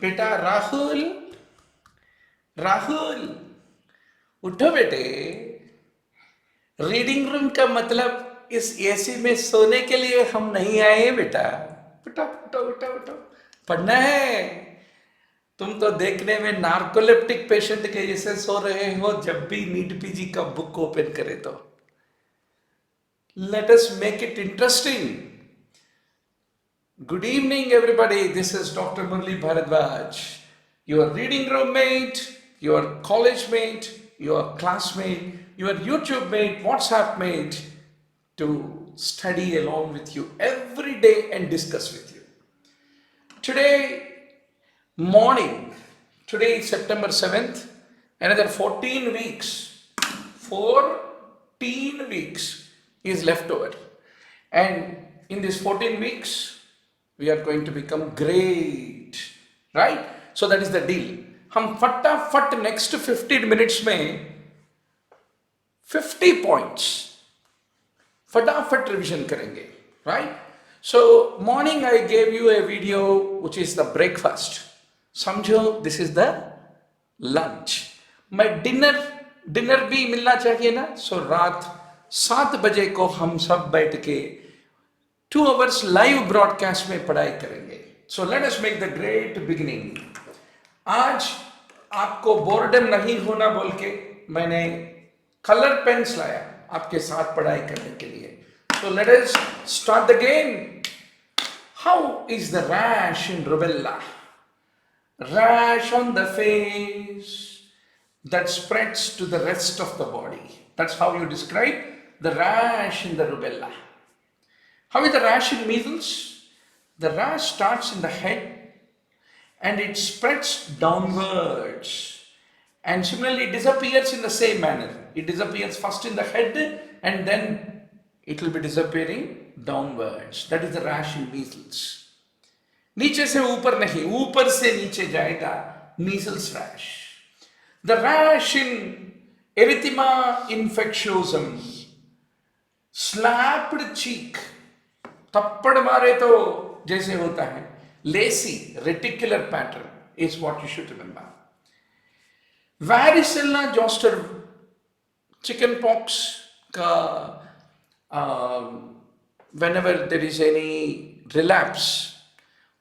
बेटा राहुल, राहुल उठो बेटे। रीडिंग रूम का मतलब इस एसी में सोने के लिए हम नहीं आए हैं बेटा। उठो उठो उठो उठो, पढ़ना है। तुम तो देखने में नार्कोलेप्टिक पेशेंट के जैसे सो रहे हो जब भी नीट पीजी का बुक ओपन करे तो। Let us make it interesting. Good evening, everybody. This is Dr. Murli Bharadwaj, your reading room mate, your college mate, your classmate, your YouTube mate, WhatsApp mate, to study along with you every day and discuss with you. Today morning, today is September 7th, another 14 weeks, 14 weeks is left over. And in these 14 weeks, we are going to become great, right? So that is the deal. हम फटाफट next 15 minutes में 50 points फटाफट revision करेंगे, right? So morning I gave you a video which is the breakfast. समझो this is the lunch. मैं dinner भी मिलना चाहिए ना? So रात 7 बजे को हम सब बैठ के 2 hours लाइव ब्रॉडकास्ट में पढ़ाई करेंगे. So let us make the great beginning. आज आपको बोर्डम नहीं होना बोल के मैंने कलर पेन्स लाया आपके साथ पढ़ाई करने के लिए. So let us start the game. How is the rash in rubella? Rash on the face that spreads to the rest of the body. That's how you describe the rash in the rubella. How is the rash in measles? The rash starts in the head and it spreads downwards, and similarly disappears in the same manner. It disappears first in the head and then it will be disappearing downwards. That is the rash in measles. नीचे से ऊपर नहीं, ऊपर से नीचे जाएगा measles rash. The rash in erythema infectiosum, slapped cheek, थप्पड़ मारे तो जैसे होता है, lacy reticular pattern is what you should remember. Varicella zoster, chicken pox का whenever there is any relapse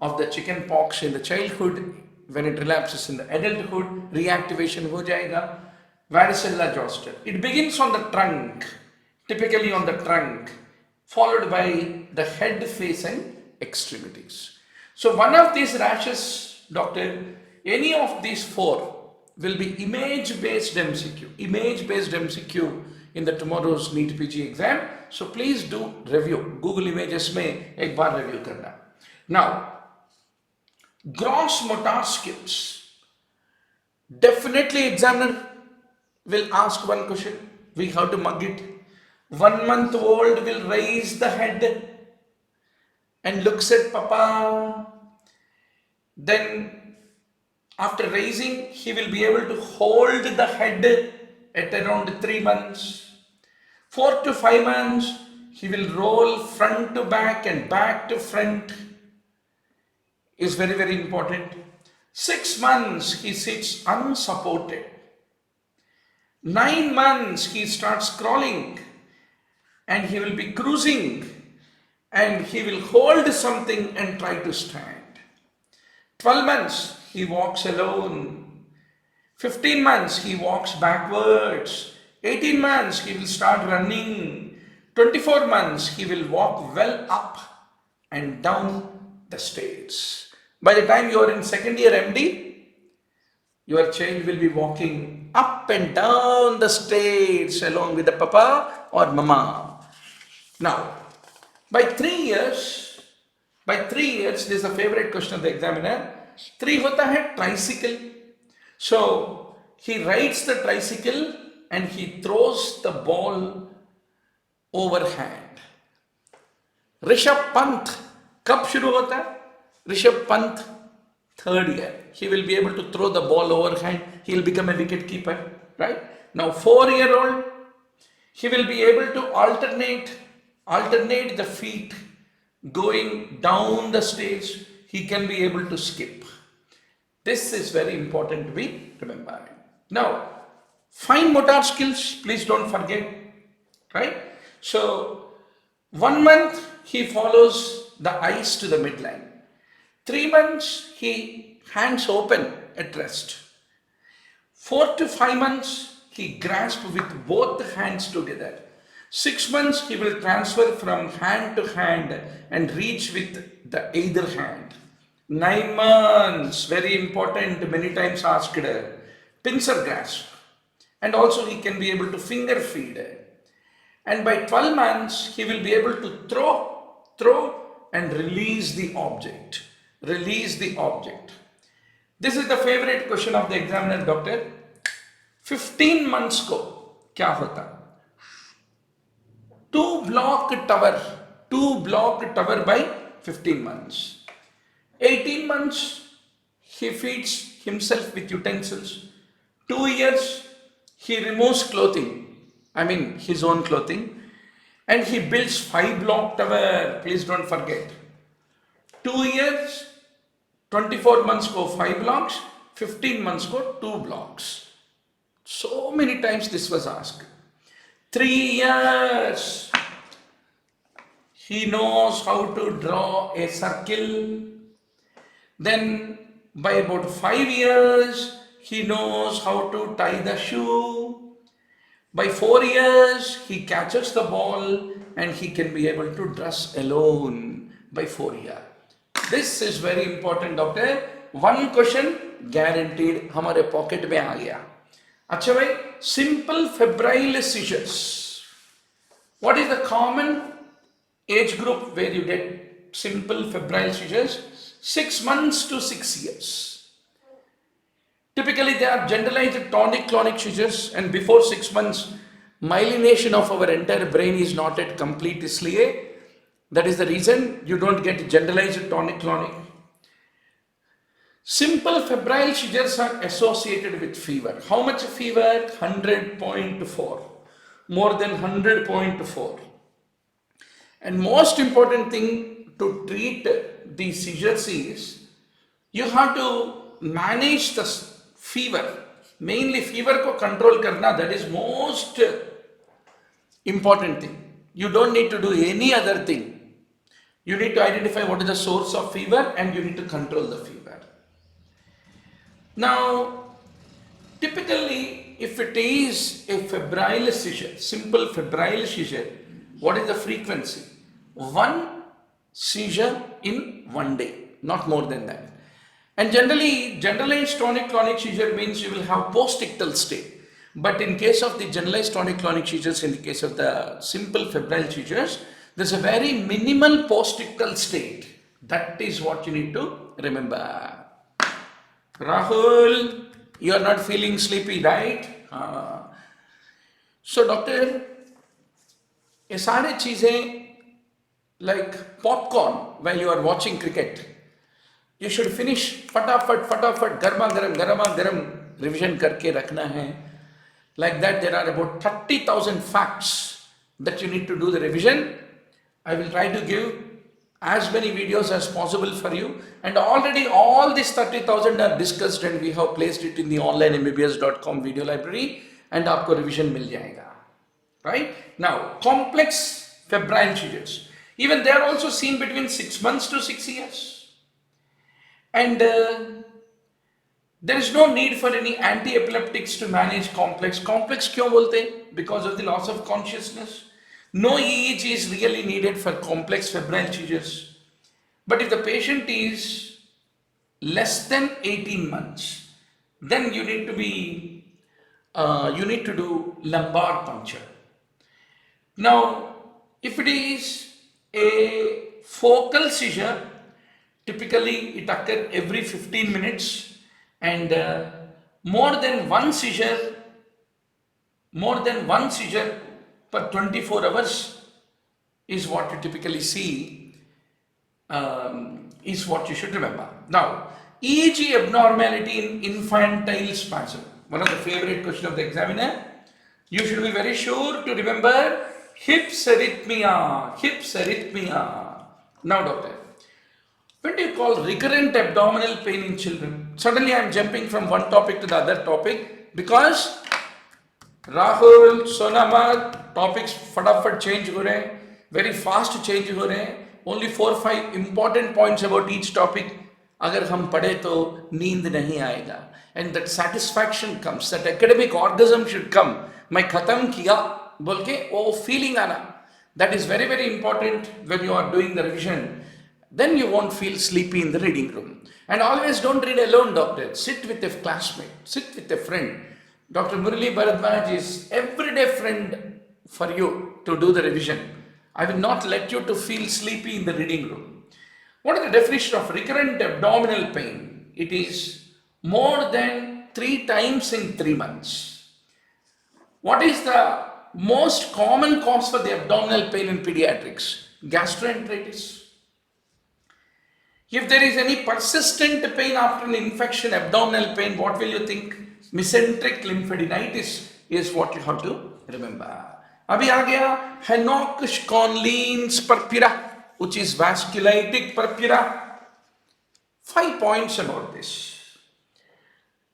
of the chicken pox in the childhood, when it relapses in the adulthood, reactivation हो जाएगा. Varicella zoster. It begins on the trunk, typically on the trunk, followed by the head, face and extremities. So one of these rashes, doctor, any of these 4 will be image-based MCQ. Image-based MCQ in the tomorrow's NEET PG exam. So please do review. Google Images में एक बार review करना. Now, gross motor skills. Definitely examiner will ask one question. We have to mug it. 1-month-old will raise the head and looks at Papa. Then after raising, he will be able to hold the head at around 3 months. 4 to 5 months, he will roll front to back and back to front. Is very, very important. 6 months, he sits unsupported. 9 months, he starts crawling and he will be cruising and he will hold something and try to stand. 12 months, he walks alone. 15 months, he walks backwards. 18 months, he will start running. 24 months, he will walk well up and down the stairs. By the time you are in second year MD, your child will be walking up and down the stairs along with the papa or mama. Now, by 3 years, this is a favorite question of the examiner. 3 होता है tricycle. So he rides the tricycle and he throws the ball overhand. Rishabh Pant कब शुरू होता है? Rishabh Pant, 3rd year. He will be able to throw the ball overhand. He will become a wicket keeper, right? Now 4-year-old, he will be able to alternate the feet going down the stairs. He can be able to skip. This is very important to be remembered. Now, fine motor skills, please don't forget, right? So, 1 month he follows the eyes to the midline. 3 months he hands open at rest. 4 to 5 months he grasps with both the hands together. 6 months he will transfer from hand to hand and reach with the either hand. 9 months, very important, many times asked, pincer grasp. And also he can be able to finger feed. And by 12 months he will be able to throw and release the object. Release the object. This is the favorite question of the examiner, doctor. 15 months को क्या होता? 2 block tower by 15 months. 18 months he feeds himself with utensils. 2 years he removes clothing, his own clothing, and he builds 5 block tower. Please don't forget. 2 years, 24 months go 5 blocks, 15 months go 2 blocks. So many times this was asked. 3 years, he knows how to draw a circle. Then by about 5 years, he knows how to tie the shoe. By 4 years, he catches the ball and he can be able to dress alone by 4 years. This is very important, doctor. 1 question guaranteed हमारे pocket में आ गया. अच्छा भाई, simple febrile seizures. What is the common age group where you get simple febrile seizures? 6 months to 6 years. Typically, they are generalized tonic-clonic seizures, and before 6 months, myelination of our entire brain is not yet complete. इसलिए, that is the reason you don't get generalized tonic-clonic. Simple febrile seizures are associated with fever. How much fever? 100.4. More than 100.4. And most important thing to treat these seizures is you have to manage the fever. Mainly fever ko control karna, that is most important thing. You don't need to do any other thing. You need to identify what is the source of fever and you need to control the fever. Now, typically, if it is a febrile seizure, simple febrile seizure, what is the frequency? 1 seizure in 1 day, not more than that. And generally, generalized tonic-clonic seizure means you will have post-ictal state. But in case of the generalized tonic-clonic seizures, in the case of the simple febrile seizures, there's a very minimal post-ictal state. That is what you need to remember. Rahul, you are not feeling sleepy, right? So, doctor, ये सारे चीजें like popcorn while you are watching cricket. You should finish फटाफट गर्मा गरम revision करके रखना है. Like that, there are about 30,000 facts that you need to do the revision. I will try to give as many videos as possible for you, and already all these 30,000 are discussed and we have placed it in the online mbbs.com video library and आपको revision मिल जाएगा. Right? Now, complex febrile seizures. Even they are also seen between 6 months to 6 years. And there is no need for any anti-epileptics to manage complex. Complex क्यों बोलते हैं? Because of the loss of consciousness. No EEG is really needed for complex febrile seizures. But if the patient is less than 18 months, then you need to do lumbar puncture. Now, if it is a focal seizure, typically it occurs every 15 minutes, and more than one seizure per 24 hours is what you typically see, is what you should remember. Now, EEG abnormality in infantile spasm, one of the favorite questions of the examiner. You should be very sure to remember hips arrhythmia. Now, doctor, When do you call recurrent abdominal pain in children? Suddenly I am jumping from one topic to the other topic because Rahul, Sonamad, topics फटाफट change हो रहे हैं, very fast change हो रहे हैं. Only 4-5 important points about each topic. अगर हम पढ़े तो नींद नहीं आएगा. And that satisfaction comes, that academic orgasm should come. मैं खत्म किया बोल के वो feeling आना. That is very, very important when you are doing the revision. Then you won't feel sleepy in the reading room. And always don't read alone, doctor. Sit with a classmate, sit with a friend. Dr. Murali Bharadwaj is everyday friend for you to do the revision. I will not let you to feel sleepy in the reading room. What is the definition of recurrent abdominal pain? It is more than 3 times in 3 months. What is the most common cause for the abdominal pain in pediatrics? Gastroenteritis. If there is any persistent pain after an infection, abdominal pain, what will you think? Mesenteric lymphadenitis is what you have to remember. Abhi aa gaya Henoch-Schonlein's Purpura, which is vasculitic purpura. 5 points about this.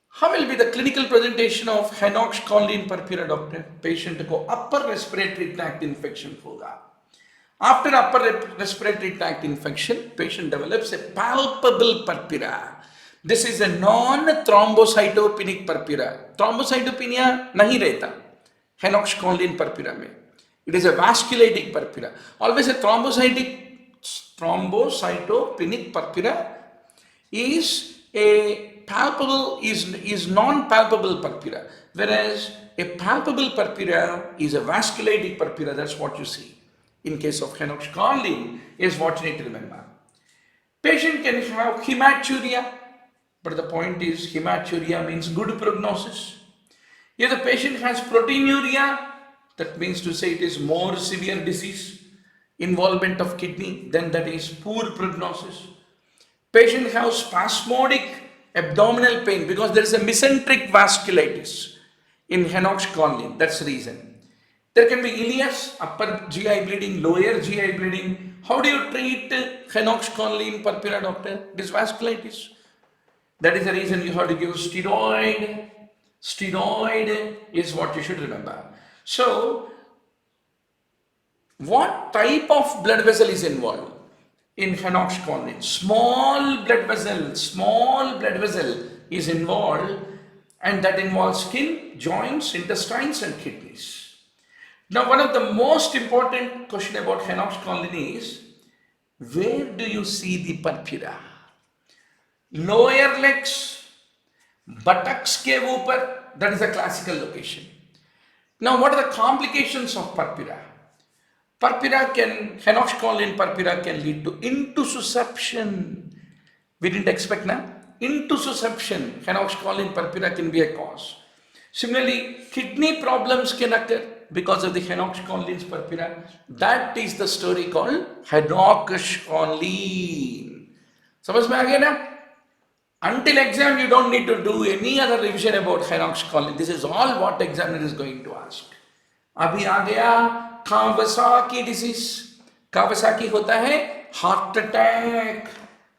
How will be the clinical presentation of Henoch-Schonlein Purpura, doctor? Patient ko upper respiratory tract infection hoga. After upper respiratory tract infection, patient develops a palpable purpura. This is a non-thrombocytopenic purpura. Thrombocytopenia nahi rehta Henoch-Schonlein purpura mein. It is a vasculitic purpura. Always a thrombocytopenic purpura is a palpable, is non-palpable purpura, whereas a palpable purpura is a vasculitic purpura. That's what you see. In case of Henoch-Schonlein is what you need to remember. Patient can have hematuria, but the point is hematuria means good prognosis. If the patient has proteinuria, that means to say it is more severe disease, involvement of kidney, then that is poor prognosis. Patient has spasmodic abdominal pain because there is a mesenteric vasculitis in Henoch-Schonlein. That's the reason. There can be ileus, upper GI bleeding, lower GI bleeding. How do you treat Henoch-Schonlein purpura, doctor? It is vasculitis. That is the reason you have to give steroid. Steroid is what you should remember. So, what type of blood vessel is involved in Henoch-Schonlein? Small blood vessel is involved, and that involves skin, joints, intestines and kidneys. Now, one of the most important question about Henoch-Schonlein is, where do you see the purpura? Lower legs, buttocks ke upar, that is a classical location. Now, what are the complications of purpura? Henoch-Schonlein purpura can lead to intussusception. We didn't expect now. Intussusception, Henoch-Schonlein purpura can be a cause. Similarly, kidney problems can occur because of the Henoch-Schonlein's purpura. That is the story called Henoch-Schonlein. Samajh mein aa gaya na? Until exam, you don't need to do any other revision about Henoch-Schonlein. This is all what examiner is going to ask. Abhi aa gaya Kawasaki disease. Kawasaki hota hai heart attack.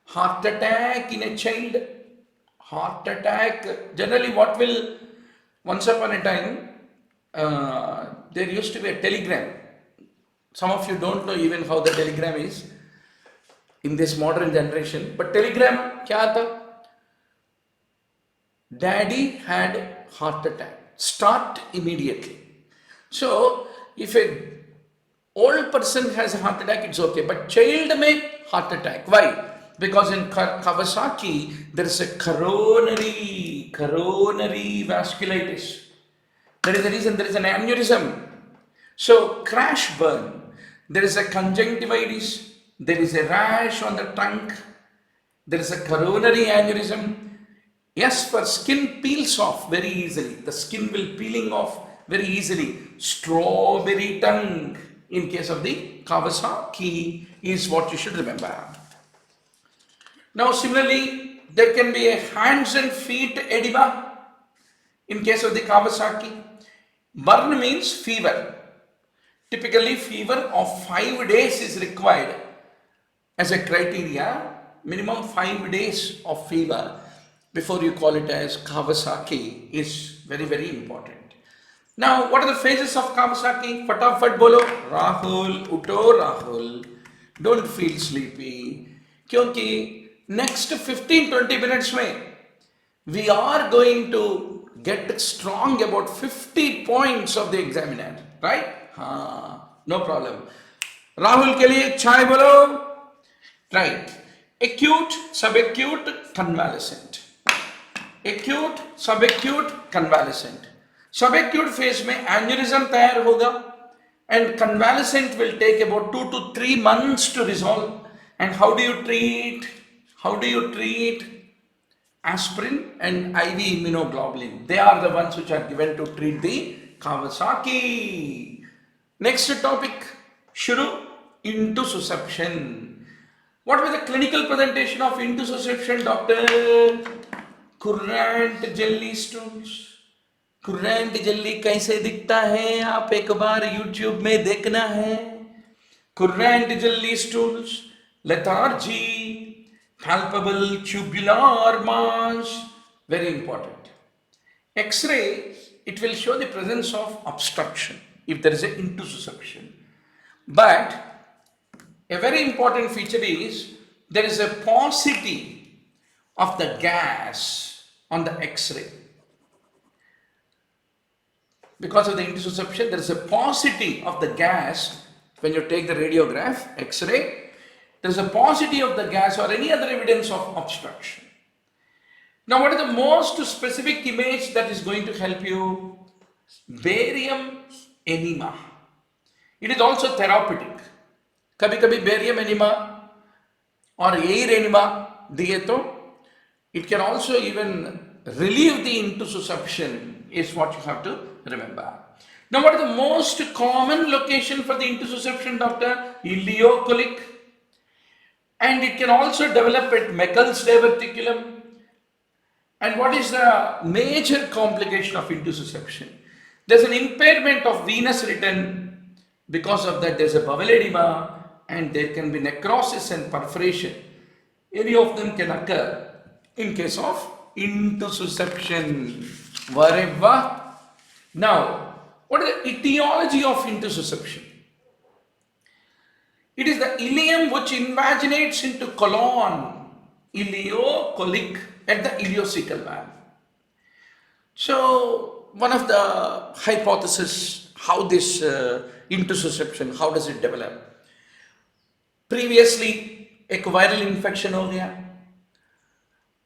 Heart attack in a child. Heart attack. Generally, what will, once upon a time, there used to be a telegram. Some of you don't know even how the telegram is in this modern generation. But telegram kya tha? Daddy had heart attack. Start immediately. So, if a old person has a heart attack, it's okay. But child may heart attack. Why? Because in Kawasaki, there is a coronary vasculitis. That is the reason there is an aneurysm. So, crash burn. There is a conjunctivitis. There is a rash on the trunk. There is a coronary aneurysm. Yes, for skin peels off very easily. The skin will peeling off very easily. Strawberry tongue in case of the Kawasaki is what you should remember. Now, similarly, there can be a hands and feet edema in case of the Kawasaki. Burn means fever. Typically, fever of 5 days is required as a criteria minimum 5 days of fever before you call it as Kawasaki is very, very important. Now, what are the phases of Kawasaki? Fatafat bolo. Rahul, Uto Rahul. Don't feel sleepy. Kyunki next 15-20 minutes mein, we are going to get strong about 50 points of the examiner. Right? No problem. Rahul ke liye chai bolo. Right. Acute, subacute, convalescent. Acute, subacute, convalescent. Subacute phase में aneurysm तैयार होगा and convalescent will take about 2 to 3 months to resolve. And how do you treat? How do you treat? Aspirin and IV immunoglobulin. They are the ones which are given to treat the Kawasaki. Next topic, Shuru, intussusception. What was the clinical presentation of intussusception, doctor? Current jelly stones. Current jelly कैसे दिखता है आप एक बार YouTube में देखना है. Current jelly stools, lethargy, palpable tubular mass, very important. X-ray, it will show the presence of obstruction if there is an intussusception. But a very important feature is there is a paucity of the gas on the X-ray. Because of the intussusception, there is a paucity of the gas when you take the radiograph, X-ray. There is a paucity of the gas or any other evidence of obstruction. Now, what is the most specific image that is going to help you? Barium enema. It is also therapeutic. Kabhi-kabhi barium enema or air enema diye to, it can also even relieve the intussusception is what you have to remember. Now, what is the most common location for the intussusception, doctor? Ileocolic. And it can also develop at Meckel's diverticulum. And what is the major complication of intussusception? There's an impairment of venous return. Because of that, there's a bowel edema and there can be necrosis and perforation. Any of them can occur in case of intussusception. Whatever. Now, what is the etiology of intussusception? It is the ileum which invaginates into colon, ileocolic at the ileocecal valve. So, one of the hypotheses how this intussusception, how does it develop? Previously, एक viral infection हो गया.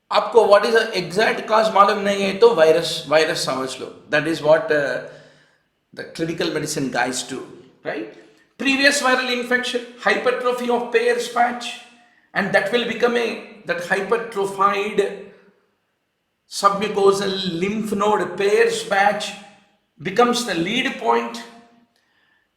आपको what is the exact cause मालूम नहीं है तो virus समझ लो. That is what the clinical medicine guys do, right? Previous viral infection, hypertrophy of Peyer's patch, and that will become that hypertrophied submucosal lymph node Peyer's patch becomes the lead point,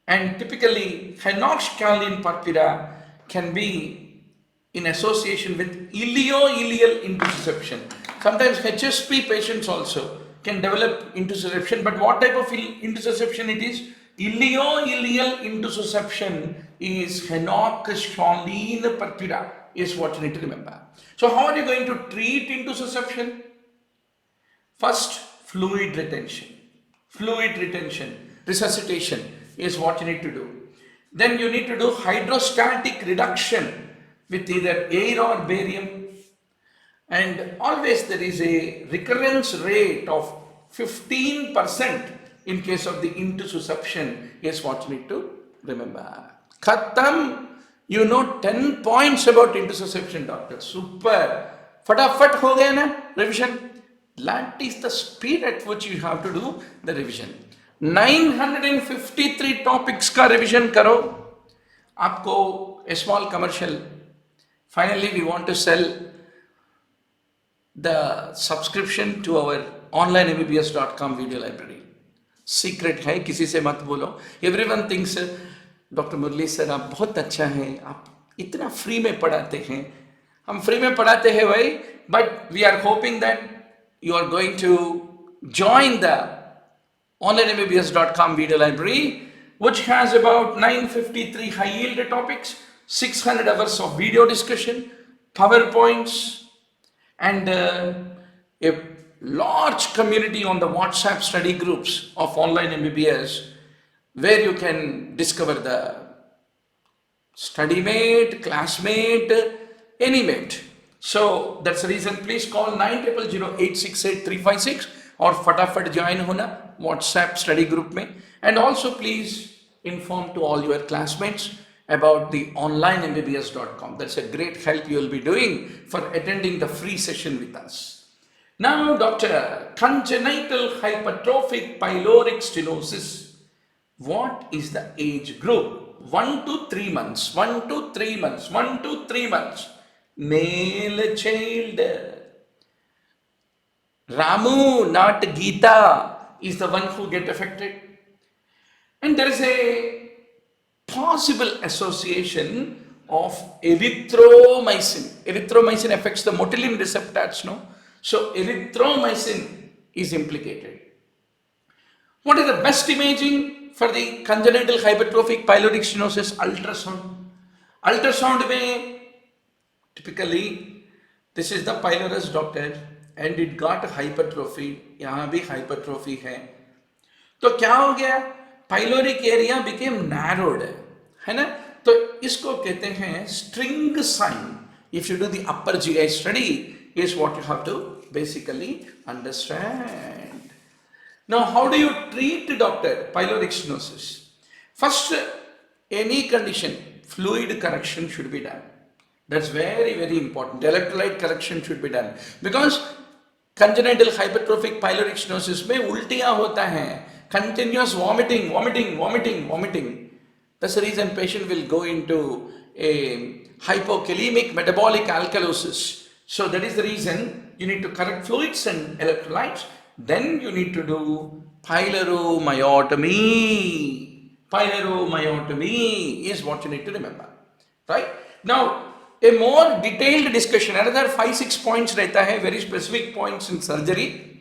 and typically Henoch-Schonlein purpura can be in association with ileo-ileal intussusception. Sometimes HSP patients also can develop intussusception, but what type of intussusception it is? Ileo-ileal intussusception is Henoch-Schonlein purpura is what you need to remember. So how are you going to treat intussusception? First, fluid retention, resuscitation is what you need to do. Then you need to do hydrostatic reduction with either air or barium, and always there is a recurrence rate of 15% in case of the intussusception is what you need to remember. Khatam, you know 10 points about intussusception, doctor. Super. Fatafat ho gaya na revision. That is the speed at which you have to do the revision. 953 topics ka revision karo. Aapko a small commercial. Finally, we want to sell the subscription to our onlineMBBS.com video library. Secret है, किसी से मत बोलो. Everyone thinks, Dr. Murli sir, आप बहुत अच्छा हैं, आप इतना फ्री में पढ़ाते हैं. हम फ्री में पढ़ाते हैं भाई, but we are hoping that you are going to join the onlineMBBS.com video library, which has about 953 high yield topics, 600 hours of video discussion, PowerPoints, and a large community on the WhatsApp study groups of online MBBS, where you can discover the study mate, classmate, any mate. So that's the reason. Please call 900868 or फटाफट join होना WhatsApp study group में. And also please inform to all your classmates about the onlinembbs.com. That's a great help you will be doing for attending the free session with us. Now, doctor, congenital hypertrophic pyloric stenosis. What is the age group? 1 to 3 months. 1 to 3 months. 1 to 3 months. Male child. Ramu, not Geeta, is the one who get affected. And there is a possible association of erythromycin. Erythromycin affects the motilin receptors, no? So erythromycin is implicated. What is the best imaging for the congenital hypertrophic pyloric stenosis? Ultrasound. Ultrasound mein, typically, this is the pylorus, doctor, and it got hypertrophy. यहाँ भी hypertrophy है. तो क्या हो गया? Pyloric area became narrowed, है ना? तो इसको कहते हैं string sign. If you do the upper GI study, is what you have to basically understand. Now, how do you treat, doctor, pyloric stenosis? First, any condition, fluid correction should be done. That's very, very important. Electrolyte correction should be done. Because congenital hypertrophic pyloric stenosis में उल्टियाँ होता है. Continuous vomiting. That's the reason patient will go into a hypokalemic metabolic alkalosis. So that is the reason you need to correct fluids and electrolytes. Then you need to do pyloromyotomy. Pyloromyotomy is what you need to remember. Right? Now, a more detailed discussion, another 5-6 points रहता है, very specific points in surgery.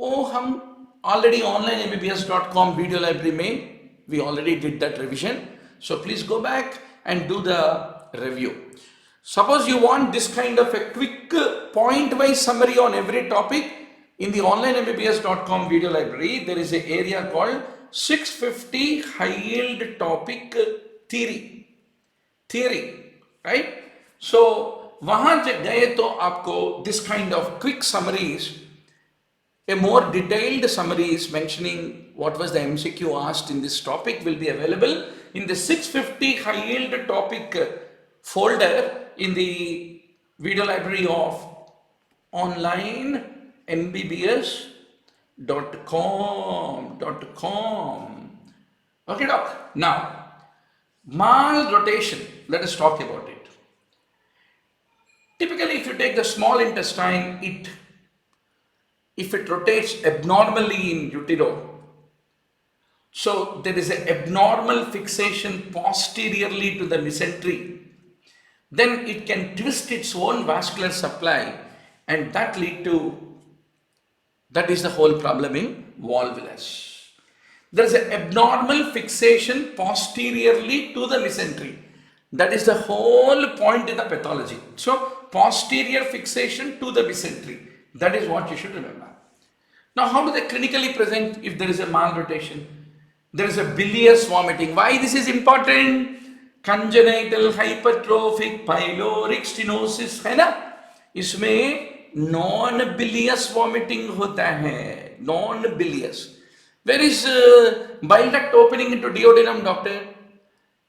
वो हम already onlinembbs.com video library में we already did that revision. So please go back and do the review. Suppose you want this kind of a quick point-wise summary on every topic, in the onlinembbs.com video library, there is an area called 650 high-yield topic theory, right? So वहाँ गए तो आपको this kind of quick summaries, a more detailed summaries mentioning what was the MCQ asked in this topic will be available in the 650 high-yield topic folder in the video library of onlinembbs.com. Okay, doc. Now, malrotation. Let us talk about it. Typically, if you take the small intestine, if it rotates abnormally in utero, so there is an abnormal fixation posteriorly to the mesentery, then it can twist its own vascular supply, and that is the whole problem in volvulus. There is an abnormal fixation posteriorly to the mesentery. That is the whole point in the pathology. So posterior fixation to the mesentery. That is what you should remember. Now, how do they clinically present if there is a malrotation? There is a bilious vomiting. Why this is important? Congenital hypertrophic pyloric stenosis है ना? इसमें non-bilious vomiting होता है. Non-bilious. Where is bile duct opening into duodenum, doctor?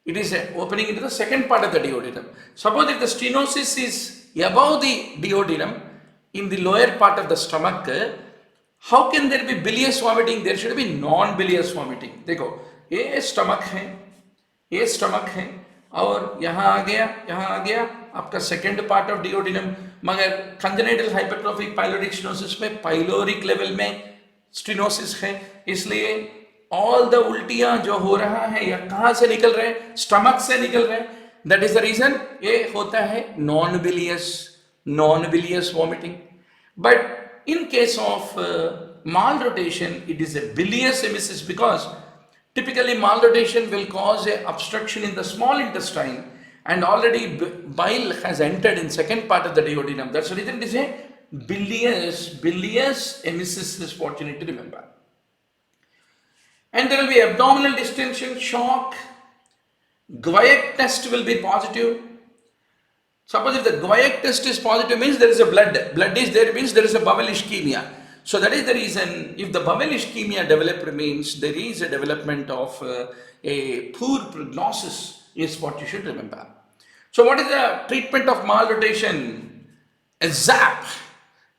It is opening into the second part of the duodenum. Suppose if the stenosis is above the duodenum, in the lower part of the stomach, how can there be bilious vomiting? There should be non-bilious vomiting. देखो, ये stomach है, और यहाँ आ गया, आपका second part of duodenum. मगर congenital hypertrophic pyloric stenosis में pyloric level में stenosis है, इसलिए all the उल्टियाँ जो हो रहा है या कहाँ से निकल रहे हैं? Stomach से निकल रहे हैं. That is the reason ये होता है non-bilious vomiting. But in case of malrotation, it is a bilious emesis, because typically malrotation will cause a obstruction in the small intestine, and already bile has entered in second part of the duodenum. That's the reason it is a bilious emesis is what you need to remember. And there will be abdominal distension, shock. Guaiac test will be positive. Suppose if the Guaiac test is positive, means there is a blood is there, means there is a bowel ischemia. So that is the reason, if the bowel ischemia developed, means there is a development of a poor prognosis is what you should remember. So what is the treatment of malrotation? A zap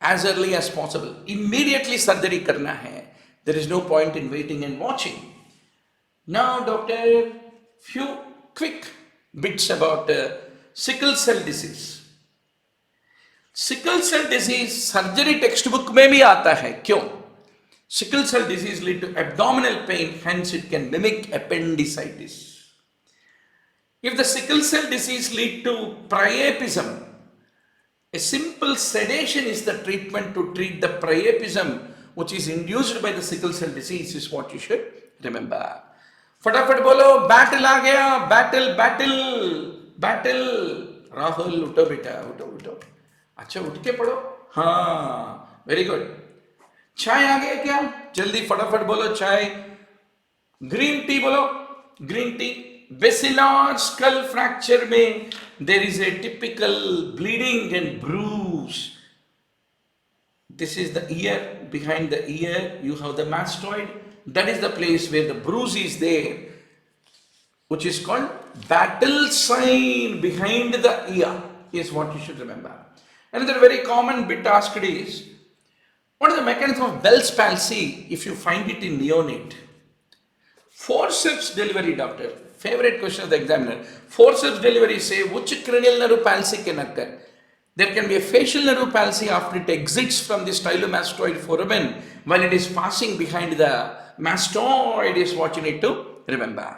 as early as possible. Immediately surgery karna hai. There is no point in waiting and watching. Now doctor, few quick bits about sickle cell disease. Sickle cell disease surgery textbook में भी आता है. क्यों? Sickle cell disease lead to abdominal pain, hence it can mimic appendicitis. If the sickle cell disease lead to priapism, a simple sedation is the treatment to treat the priapism which is induced by the sickle cell disease is what you should remember. फटाफट बोलो, battle आ गया, battle. Rahul उठो बेटा, उठो. अच्छा उठ के पढ़ो. हाँ, वेरी गुड. चाय आ गया क्या? जल्दी फटाफट बोलो चाय. ग्रीन टी बोलो, green tea. Basilar skull fracture में there is a typical bleeding and bruise. This is the ear. Behind the ear you have the mastoid. That is the place where the bruise is there, which is called battle sign behind the ear is what you should remember. Another very common bit asked is, what is the mechanism of Bell's palsy if you find it in neonate? Forceps delivery, doctor. Favorite question of the examiner. Forceps delivery say which cranial nerve palsy can occur? There can be a facial nerve palsy after it exits from the stylomastoid foramen while it is passing behind the mastoid is what you need to remember.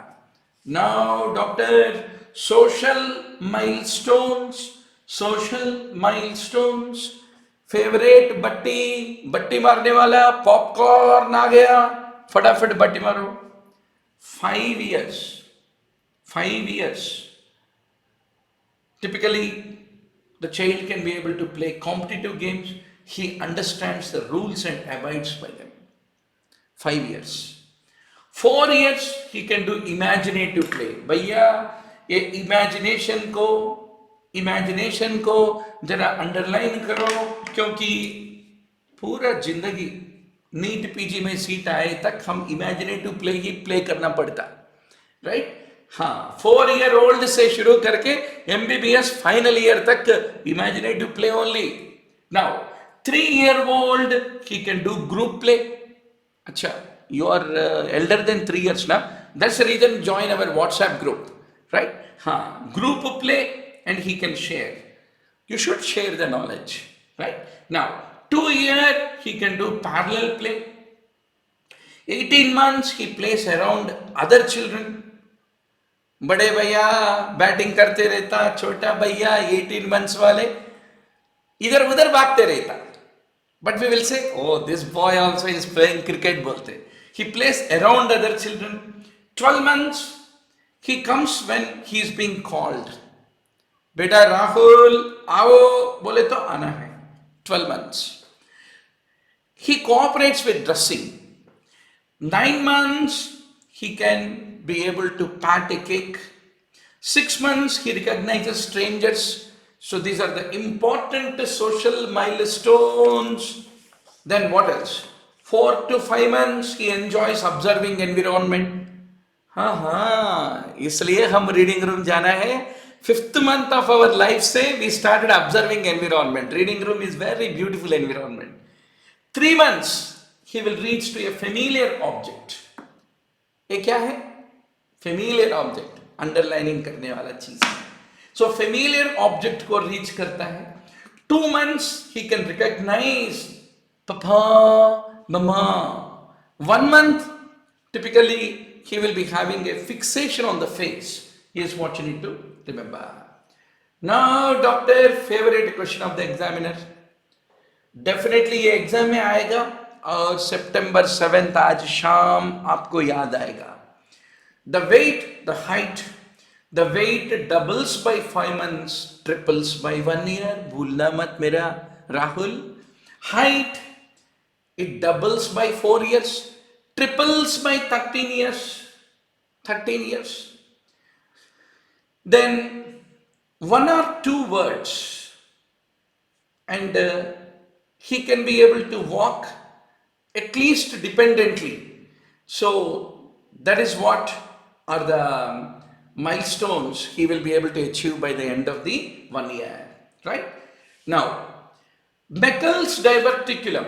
Now, doctor, social milestones. Favorite बट्टी मारने वाला, popcorn आ गया, फटाफट बट्टी मारो. 5 years. Typically, the child can be able to play competitive games. He understands the rules and abides by them. 5 years. 4 years, he can do imaginative play. भैया ये imagination को जरा underline करो, क्योंकि पूरा जिंदगी नीट पीजी में सीट आए तक हम imaginative play ही play करना पड़ता, right? हाँ, 4-year-old से शुरू करके MBBS final year तक imaginative play only. Now, 3-year-old he can do group play. अच्छा, you are elder than 3 years now. That's the reason join our WhatsApp group, right? हाँ, group play and he can share. You should share the knowledge, right? Now, 2 year he can do parallel play. 18 months he plays around other children. बड़े भैया batting करते रहता, छोटा भैया 18 months वाले इधर उधर भागते रहता. But we will say, oh, this boy also is playing cricket bolte. He plays around other children. 12 months he comes when he is being called. बेटा राहुल आओ बोले तो आना है. 12 months. He cooperates with dressing. 9 months he can be able to pat a cake. 6 months he recognizes strangers. So these are the important social milestones. Then what else? 4 to 5 months he enjoys observing environment. हाँ, इसलिए हम reading room जाना है. 5th month of our life say we started observing environment. Reading room is very beautiful environment. 3 months he will reach to a familiar object. ये क्या है? Familiar object. Underlining करने वाला चीज है. So familiar object को reach करता है. 2 months he can recognize papa, mama. 1 month typically he will be having a fixation on the face. Here's what you need to remember. Now doctor, favorite question of the examiner. Definitely ये exam में आएगा और September 7th आज शाम आपको याद आएगा. The weight, the height, The weight doubles by 5 months, triples by 1 year. Bhulna mat mera Rahul. Height, it doubles by 4 years, triples by 13 years. 13 years. Then 1 or 2 words, and he can be able to walk at least dependently. So that is what are the milestones he will be able to achieve by the end of the 1 year, right? Now, Meckel's diverticulum,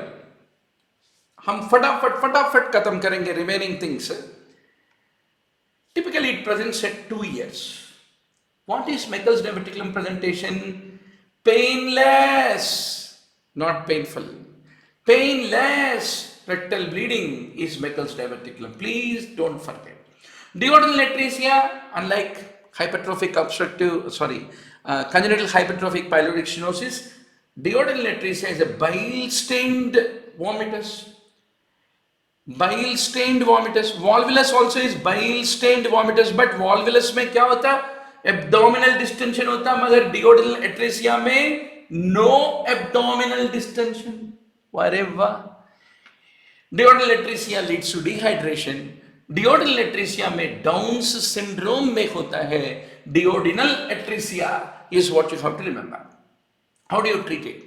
हम फटाफट खत्म करेंगे remaining things. Typically it presents at 2 years. What is Meckel's diverticulum presentation? Painless, not painful. Painless rectal bleeding is Meckel's diverticulum. Please don't forget. Duodenal atresia, unlike congenital hypertrophic pyloric stenosis, duodenal atresia is a bile-stained vomitus. Bile-stained vomitus. Volvulus also is bile-stained vomitus, but volvulus में क्या होता? Abdominal distension होता, मगर duodenal atresia में no abdominal distension. Whatever. Duodenal atresia leads to dehydration. Duodenal atresia में Downs syndrome में होता है. Duodenal atresia is what you have to remember. How do you treat it?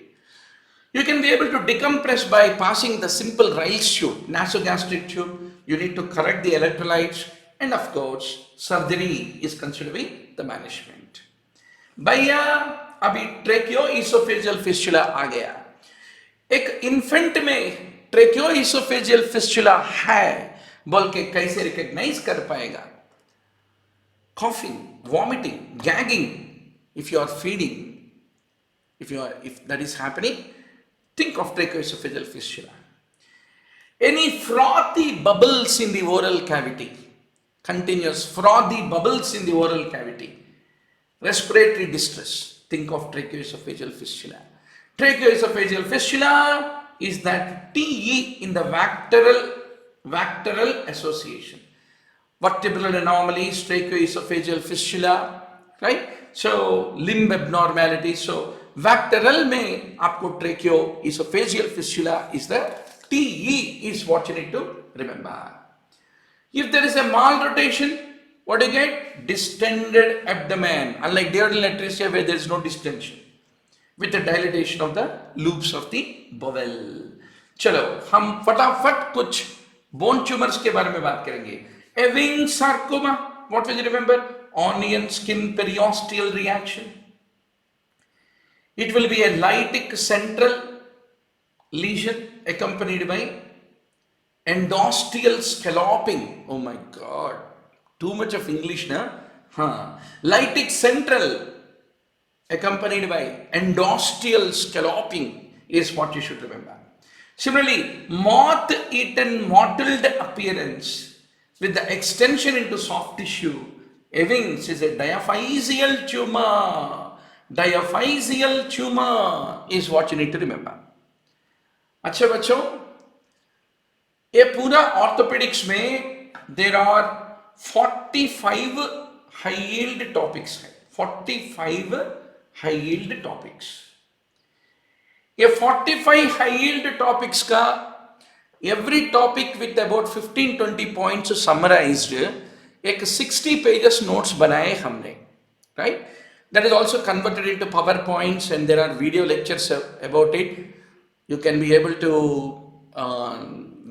You can be able to decompress by passing the simple Ryle's tube, nasogastric tube. You need to correct the electrolytes, and of course, surgery is considered to be the management. भैया अभी ट्रेकियोइसोफेजियल fistula आ गया. एक infant में ट्रेकियोइसोफेजियल fistula है बोल के कैसे recognise कर पाएगा? Coughing, vomiting, gagging. If you are feeding, if that is happening, think of tracheoesophageal fistula. Any frothy bubbles in the oral cavity, continuous frothy bubbles in the oral cavity, respiratory distress, think of tracheoesophageal fistula. Tracheoesophageal fistula is that TE in the vectoral association. Vertebral anomalies, tracheoesophageal fistula, right? So limb abnormalities. So vectoral में आपको tracheoesophageal fistula is the TE is what you need to remember. If there is a malrotation, what do you get? Distended abdomen, unlike duodenal atresia where there is no distension, with the dilatation of the loops of the bowel. चलो हम फटाफट कुछ bone tumors के बारे में बात करेंगे. Ewing sarcoma, what will you remember? Onion skin periosteal reaction. It will be a lytic central lesion accompanied by endosteal scalloping. Oh my God, too much of English, na? Lytic central accompanied by endosteal scalloping is what you should remember. Similarly, moth-eaten mottled appearance with the extension into soft tissue. Ewing's is a diaphyseal tumor. Diaphyseal tumor is what you need to remember. अच्छा बच्चों, ये पूरा orthopedics में there are 45 high-yield topics है. 45 high-yield topics. ये 45 high-yield topics का every topic with about 15-20 points summarized, एक 60 pages notes बनाए हमने, right? That is also converted into PowerPoints, and there are video lectures about it. You can be able to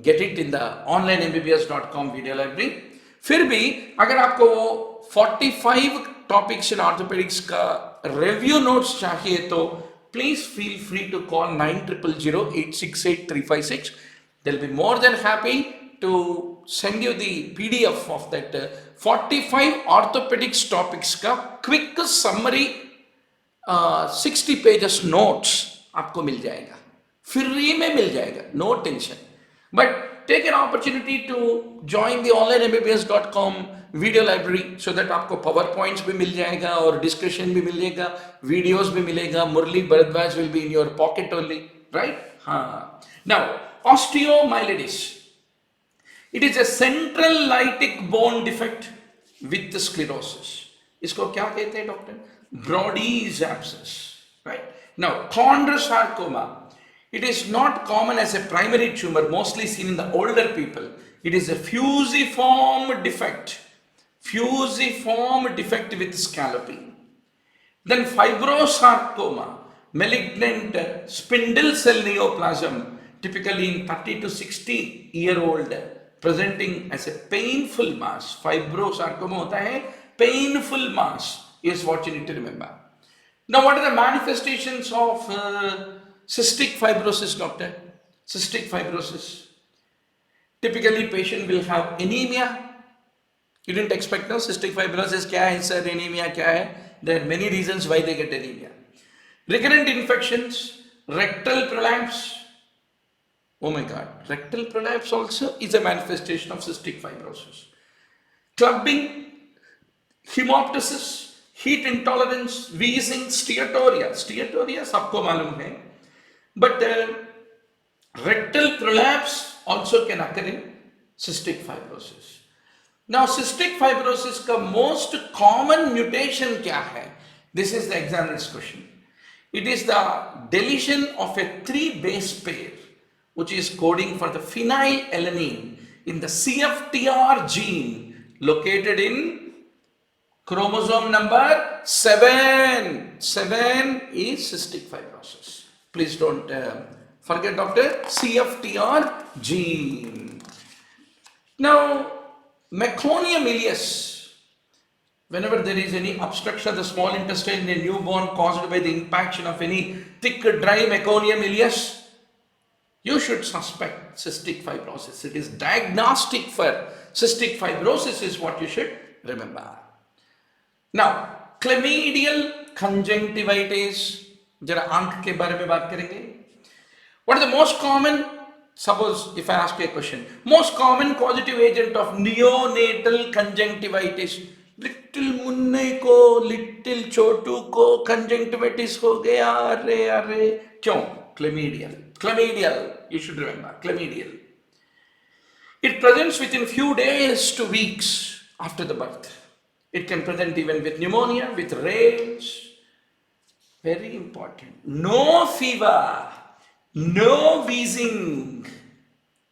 get it in the onlinemmbbs.com video library. फिर भी अगर आपको वो 45 topics in orthopedics का review notes चाहिए तो please feel free to call 9000868356. They'll be more than happy to send you the PDF of that 45 orthopedics topics का quick summary 60 pages notes आपको मिल जाएगा, फ्री में मिल जाएगा, no tension. But take an opportunity to join the onlinemmbbs.com video library so that आपको PowerPoints भी मिल जाएगा और discussion भी मिलेगा, videos भी मिलेगा. Murli Bharadwaj will be in your pocket only, right? Now, osteomyelitis. It is a central lytic bone defect with sclerosis. इसको क्या कहते हैं doctor? Brody's abscess, right? Now, chondrosarcoma, it is not common as a primary tumor, mostly seen in the older people. It is a fusiform defect with scalloping. Then fibrosarcoma, malignant spindle cell neoplasm, typically in 30 to 60-year-old, presenting as a painful mass. Fibrosarcoma hota hai painful mass is what you need to remember. Now, what are the manifestations of cystic fibrosis, doctor? Cystic fibrosis. Typically, patient will have anemia. You didn't expect, no? Cystic fibrosis kya hai, sir? Anemia kya hai? There are many reasons why they get anemia. Recurrent infections, rectal prolapse. Oh my God, rectal prolapse also is a manifestation of cystic fibrosis. Clubbing, hemoptysis, heat intolerance, wheezing, steatorrhea. Steatorrhea सबको मालूम है. But rectal prolapse also can occur in cystic fibrosis. Now, cystic fibrosis का most common mutation क्या है? This is the examiner's question. It is the deletion of a 3-base pair, which is coding for the phenylalanine in the CFTR gene located in chromosome number 7. 7 is cystic fibrosis. Please don't forget, doctor, CFTR gene. Now, meconium ileus. Whenever there is any obstruction of the small intestine in a newborn caused by the impaction of any thick, dry meconium ileus, you should suspect cystic fibrosis. It is diagnostic for cystic fibrosis is what you should remember. Now, chlamydial conjunctivitis. जरा आंख के बारे में बात करेंगे. What is the most common? Suppose if I ask you a question, most common causative agent of neonatal conjunctivitis. Little मुन्ने को, little छोटू को conjunctivitis हो गया. अरे क्यों? Chlamydial. You should remember chlamydial. It presents within few days to weeks after the birth. It can present even with pneumonia, with rage. Very important. No fever, no wheezing.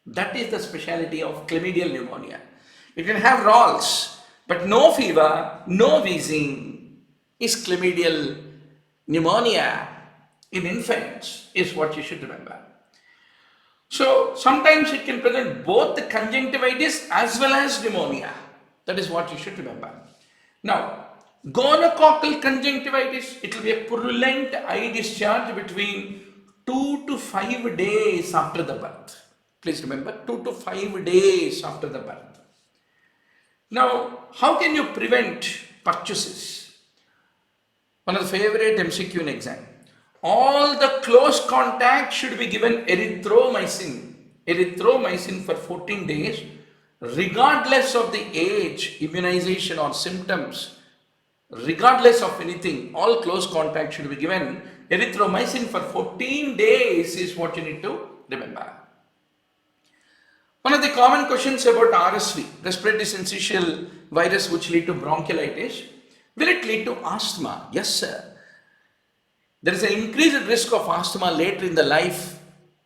That is the specialty of chlamydial pneumonia. You can have rolls, but no fever, no wheezing is chlamydial pneumonia in infants is what you should remember. So sometimes it can present both the conjunctivitis as well as pneumonia. That is what you should remember. Now, gonococcal conjunctivitis, it will be a purulent eye discharge between 2 to 5 days after the birth. Please remember, 2 to 5 days after the birth. Now, how can you prevent pertussis? One of the favorite MCQ in exam. All the close contact should be given erythromycin. Erythromycin for 14 days, regardless of the age, immunization or symptoms. Regardless of anything, all close contact should be given erythromycin for 14 days is what you need to remember. One of the common questions about RSV, respiratory syncytial virus, which lead to bronchiolitis, will it lead to asthma? Yes, sir. There is an increased risk of asthma later in the life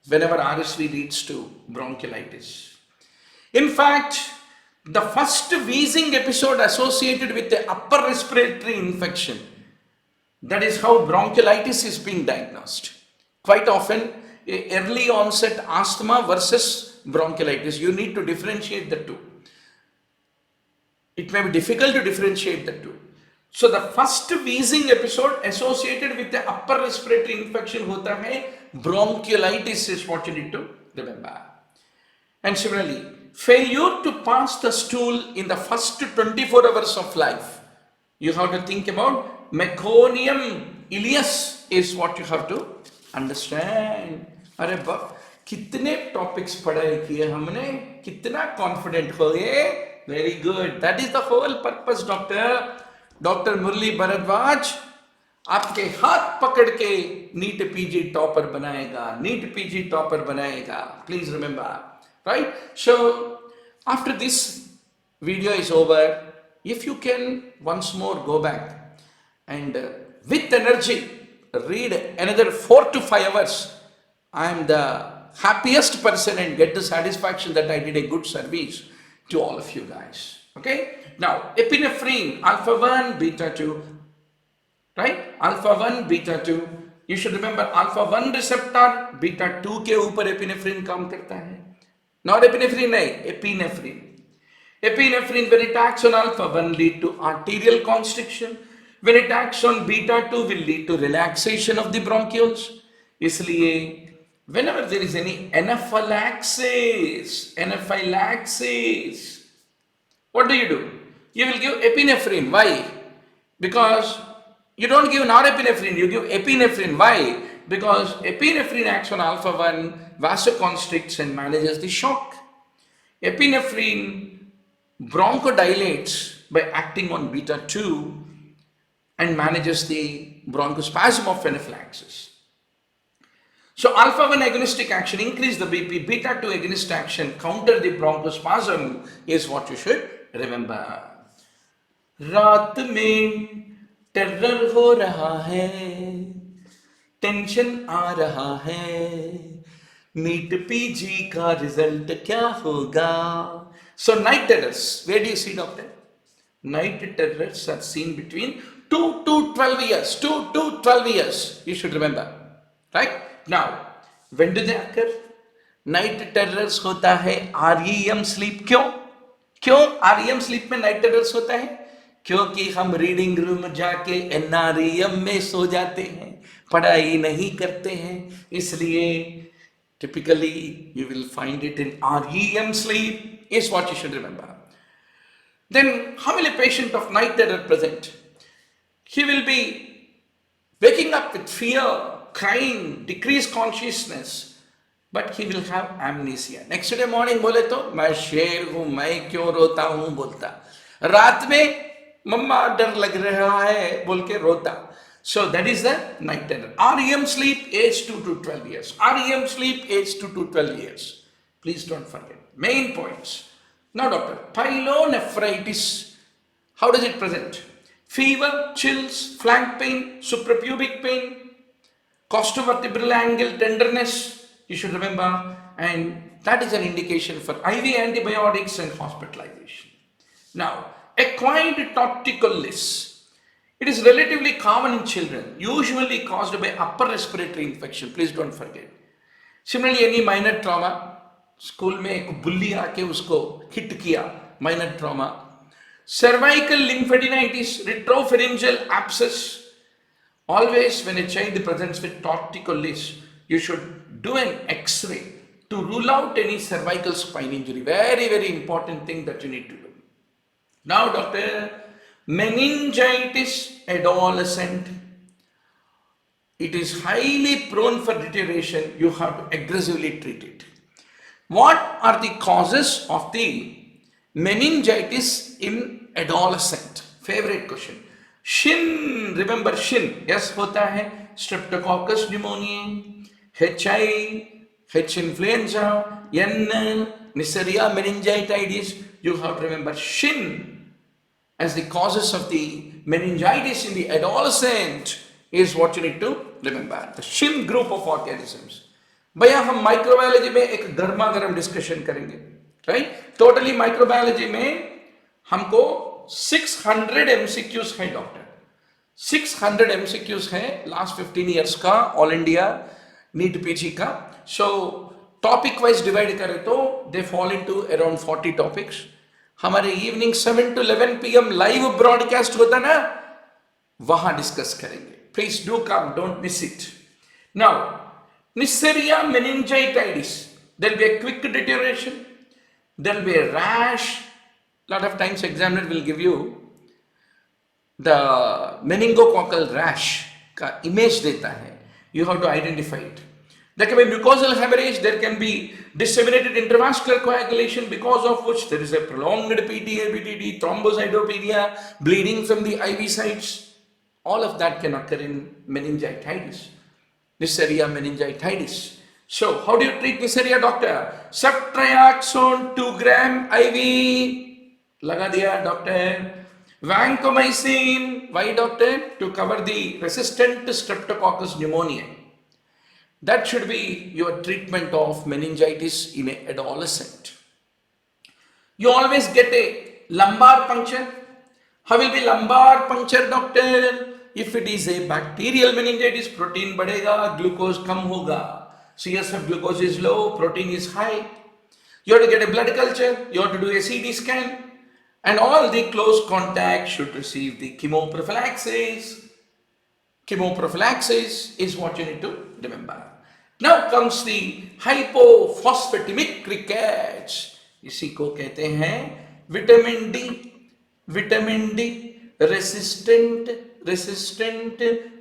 whenever RSV leads to bronchiolitis. In fact, the first wheezing episode associated with the upper respiratory infection, that is how bronchiolitis is being diagnosed. Quite often, early onset asthma versus bronchiolitis, you need to differentiate the two. It may be difficult to differentiate the two. So the first wheezing episode associated with the upper respiratory infection hota hai, bronchiolitis is what you need to remember. And similarly, failure to pass the stool in the first 24 hours of life. You have to think about meconium ileus is what you have to understand. अरे बाप, कितने topics पढ़ाई किए हमने, कितना confident हो गए. Very good. That is the whole purpose. Doctor Murali Bharadwaj आपके हाथ पकड़ के नीट पीजी टॉपर बनाएगा, नीट पीजी टॉपर बनाएगा. Please remember, right? So after this video is over, if you can once more go back and with energy read another 4 to 5 hours, I am the happiest person and get the satisfaction that I did a good service to all of you guys. Okay, now epinephrine alpha 1 beta 2, right? Alpha 1 beta 2, you should remember alpha 1 receptor beta 2 के ऊपर epinephrine काम करता है, not epinephrine नहीं, epinephrine. Epinephrine when it acts on alpha 1 lead to arterial constriction, when it acts on beta 2 will lead to relaxation of the bronchioles. इसलिए whenever there is any anaphylaxis, what do? You will give epinephrine. Why? Because you don't give norepinephrine, you give epinephrine. Why? Because epinephrine acts on alpha 1, vasoconstricts and manages the shock. Epinephrine bronchodilates by acting on beta 2 and manages the bronchospasm of anaphylaxis. So alpha 1 agonistic action increase the BP, beta 2 agonist action counter the bronchospasm is what you should remember. रात में terror हो रहा है, tension आ रहा है, NEET PG का result क्या होगा? So night terrors, where do you see, doctor? Night terrors are seen between 2 to 12 years. 2 to 12 years, you should remember. Right? Now, when do they occur? Night terrors होता है REM sleep. क्यों REM sleep में night terrors होता है? क्योंकि हम reading room जाके NREM में सो जाते हैं, पढ़ाई नहीं करते हैं, इसलिए typically you will find it in REM sleep is what you should remember. Then how will a patient of night terror present? He will be waking up with fear, crying, decreased consciousness, but he will have amnesia. Next day morning बोले तो मैं शेर हूँ, मैं क्यों रोता हूँ बोलता, रात में मम्मा डर लग रहा है बोल के रोता. So that is the night terror. REM sleep age 2 to 12 years. REM sleep age 2 to 12 years. Please don't forget. Main points. Now doctor, pyelonephritis, how does it present? Fever, chills, flank pain, suprapubic pain, costovertebral angle tenderness, you should remember, and that is an indication for IV antibiotics and hospitalization. Now, acquired torticollis. It is relatively common in children, usually caused by upper respiratory infection. Please don't forget. Similarly, any minor trauma, school में एक bully आके उसको hit किया, minor trauma. Cervical lymphadenitis, retropharyngeal abscess. Always when a child presents with torticollis, you should do an X-ray to rule out any cervical spine injury. Very, very important thing that you need to do. Now, doctor, meningitis adolescent. It is highly prone for deterioration. You have to aggressively treat it. What are the causes of the meningitis in adolescent? Favorite question. Shin, remember shin? Yes, होता है. Streptococcus pneumoniae, HI, H influenza, N, Neisseria meningitis. You have to remember shin as the causes of the meningitis in the adolescent is what you need to remember. The shin group of organisms. भैया हम microbiology में एक गर्मा गर्म discussion करेंगे, right? Totally microbiology में हमको 600 MCQs है डॉक्टर, 600 MCQs है लास्ट 15 इयर्स का ऑल इंडिया नीट पीजी का. सो टॉपिक वाइज डिवाइड करें तो they fall into around 40 topics. हमारे evening 7 to 11 PM live broadcast होता ना, वहां डिस्कस करेंगे. Please do come, don't miss it. Now Neisseria meningitis, there will be a quick deterioration, there will be a rash. Lot of times examiner will give you the meningococcal rash का image देता है, you have to identify it. There can be mucosal hemorrhage, there can be disseminated intravascular coagulation because of which there is a prolonged PTA, BTD, thrombocytopenia, bleeding from the IV sites. All of that can occur in meningitis. Neisseria meningitis. So, how do you treat Neisseria, doctor? Ceftriaxone 2 gram IV. लगा दिया doctor. Vancomycin, why doctor? To cover the resistant Streptococcus pneumoniae. That should be your treatment of meningitis in an adolescent. You always get a lumbar puncture. How will be lumbar puncture, doctor? If it is a bacterial meningitis, protein badega, glucose kam hoga. CSF glucose is low, protein is high. You have to get a blood culture, you have to do a CT scan, and all the close contacts should receive the chemoprophylaxis. Chemoprophylaxis is what you need to remember. Now comes the hypophosphatemic rickets. इसी को कहते हैं vitamin D resistant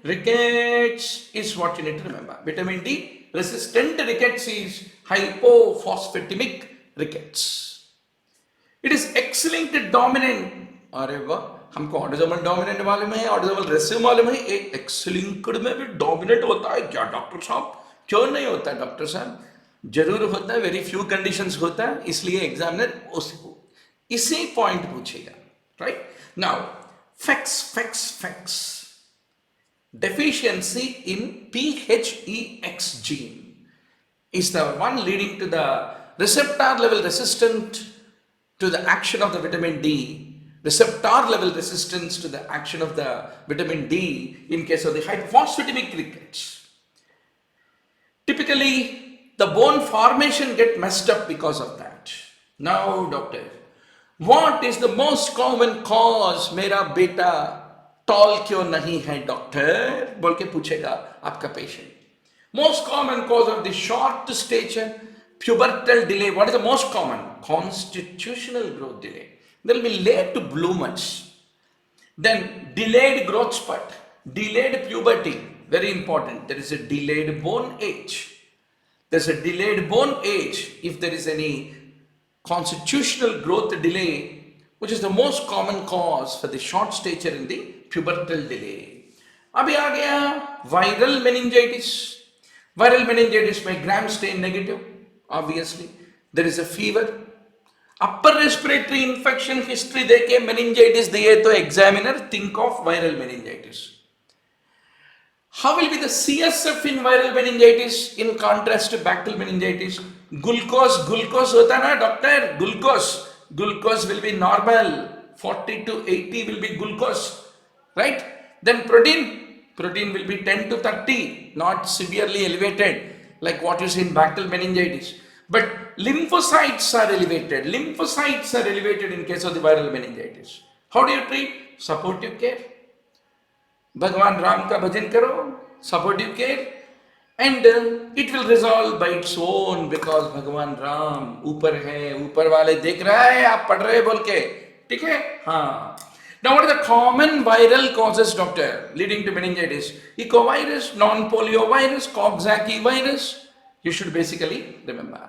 rickets is what you need to remember. Vitamin D resistant rickets is hypophosphatemic rickets. It is X-linked dominant. अरे वाह, हमको autosomal dominant मालूम है, autosomal recessive मालूम है, एक X-linked में भी डोमिनेंट होता है क्या डॉक्टर साहब? क्यों नहीं होता डॉक्टर साहब? जरूर होता है, वेरी फ्यू कंडीशंस होता है, इसलिए एग्जामिनर इसी पॉइंट पूछेगा, right? Now facts. Deficiency in PHEX gene is the one leading to the receptor level resistant to the action of the vitamin D, receptor level resistance to the action of the vitamin D in case of the hypophosphatemic rickets. Typically, the bone formation get messed up because of that. Now, doctor, what is the most common cause? मेरा बेटा toll क्यों नहीं है doctor बोल के पूछेगा आपका patient. Most common cause of the short stature, pubertal delay. What is the most common? Constitutional growth delay. They will be late to bloomers. Then delayed growth spurt, delayed puberty. Very important. There is a delayed bone age. There's a delayed bone age if there is any constitutional growth delay, which is the most common cause for the short stature in the pubertal delay. अभी आ गया viral meningitis. Viral meningitis में gram stain negative. Obviously, there is a fever. Upper respiratory infection history देके meningitis दिए तो examiner think of viral meningitis. How will be the CSF in viral meningitis in contrast to bacterial meningitis? Glucose होता ना doctor, glucose will be normal, 40 to 80 will be glucose, right? Then protein will be 10 to 30, not severely elevated like what you see in bacterial meningitis. But lymphocytes are elevated in case of the viral meningitis. How do you treat? Supportive care. भगवान राम का भजन करो, supportive care, and it will resolve by its own because भगवान राम ऊपर है, ऊपर वाले देख रहा है, आप पढ़ रहे बोल के, ठीक है? हाँ. Now what are the common viral causes, doctor, leading to meningitis? Ecovirus, non-polio virus, Kawasaki virus. You should basically remember.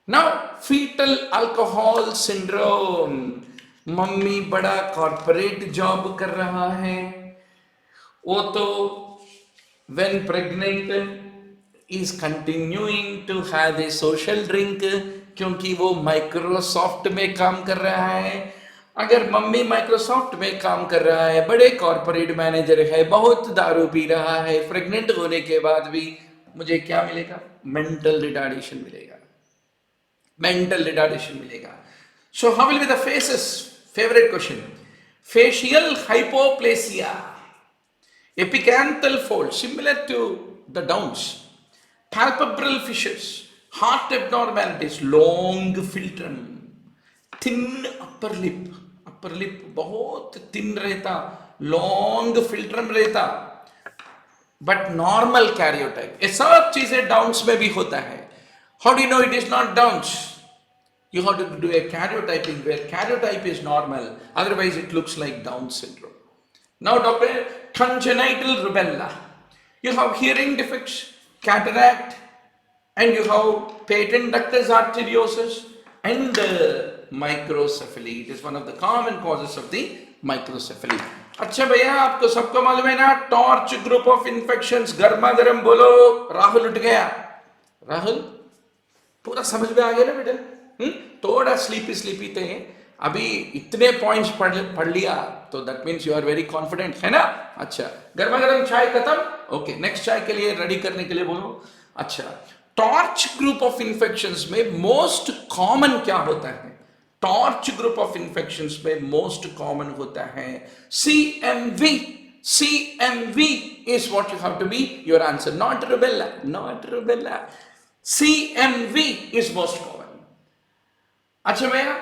Now fetal alcohol syndrome. Mummy बड़ा कॉर्पोरेट जॉब कर रहा है, वो तो when pregnant is continuing to have a social drink क्योंकि वो Microsoft में काम कर रहा है. अगर मम्मी माइक्रोसॉफ्ट में काम कर रहा है, बड़े कॉर्पोरेट मैनेजर है, बहुत दारू पी रहा है, प्रेग्नेंट होने के बाद भी मुझे क्या मिलेगा? मेंटल रिटार्डेशन मिलेगा. So how will be the faces? Favorite question. Facial hypoplasia, epicanthal fold similar to the Downs, palpebral fissures, heart abnormalities, long philtrum, thin upper lip बहुत thin रहता, long philtrum रहता, but normal karyotype. ये सब चीजें Downs में भी होता है. How do you know it is not Downs? You have to do a karyotyping where karyotype is normal, otherwise it looks like Down syndrome. Now doctor, congenital rubella. You have hearing defects, cataract, and you have patent ductus arteriosus and microcephaly. It is one of the common causes of the microcephaly. अच्छा भैया, आपको सबको मालूम है ना, torch group of infections, गर्मा गर्म बोलो. राहुल उठ गया. राहुल पूरा समझ में आ गया ना बेटा? थोड़ा स्लीपी थे, अभी इतने पॉइंट्स पढ़ लिया तो that means you are very confident, है ना? अच्छा, गर्मा गर्म चाय खत्म, ओके, नेक्स्ट चाय के लिए रेडी करने के लिए बोलो। अच्छा, टॉर्च ग्रुप ऑफ इंफेक्शंस में मोस्ट कॉमन क्या होता है? टॉर्च ग्रुप ऑफ इंफेक्शंस में मोस्ट कॉमन होता है CMV. CMV is what you have to be your answer, not rubella, not rubella. CMV is most common. अच्छा भैया,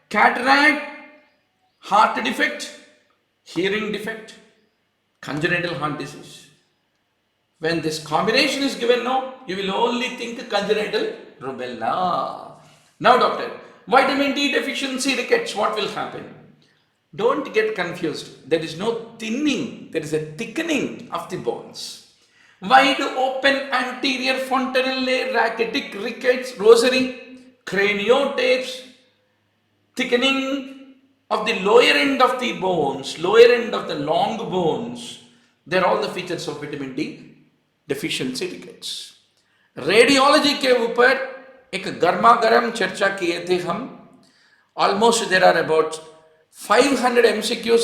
cataract, heart defect, hearing defect, congenital heart disease. When this combination is given, no, you will only think congenital rubella. Now doctor, vitamin D deficiency rickets, what will happen? Don't get confused. There is no thinning, there is a thickening of the bones. Wide open anterior fontanelle, rachitic rickets, rosary, craniotapes, thickening of the lower end of the bones, lower end of the long bones. They are all the features of vitamin D deficiency rickets. Radiology के ऊपर एक गर्मा गर्म चर्चा किए थे हम. Almost there are about 500 MCQs,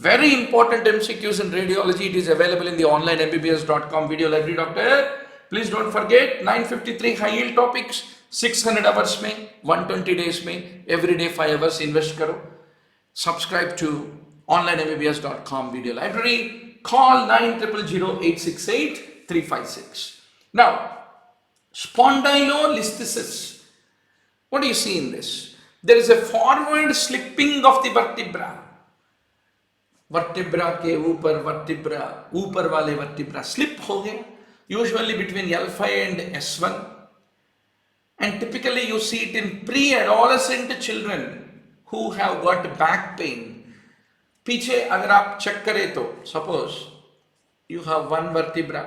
very important MCQs in radiology. It is available in the online mbbs.com video library, doctor. Please don't forget 953 high yield topics, 600 hours में, 120 days में, every day 5 hours invest करो. Subscribe to online mbbs.com video library. Call 900868 Now, spondylolisthesis. What do you see in this? There is a forward slipping of the vertebra. Vertebra के ऊपर वाले vertebra slip हो गए, usually between L5 and S1, and typically you see it in pre-adolescent children who have got back pain. पीछे अगर आप check करें तो suppose you have one vertebra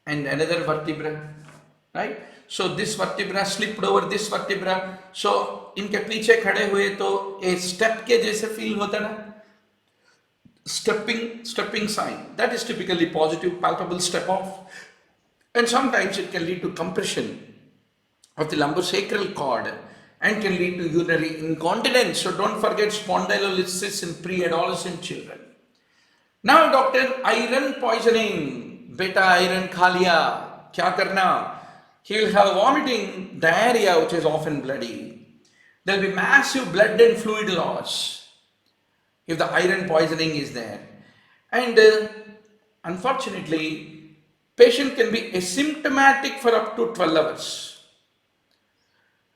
and another vertebra, right? So this vertebra slipped over this vertebra. So इनके पीछे खड़े हुए तो a step के जैसे feel होता ना, stepping sign. That is typically positive, palpable step off, and sometimes it can lead to compression of the lumbosacral cord and can lead to urinary incontinence. So don't forget spondylolisthesis in pre-adolescent children. Now doctor, iron poisoning. Beta iron खा लिया, क्या करना? He will have vomiting, diarrhea, which is often bloody. There will be massive blood and fluid loss if the iron poisoning is there. And unfortunately, patient can be asymptomatic for up to 12 hours.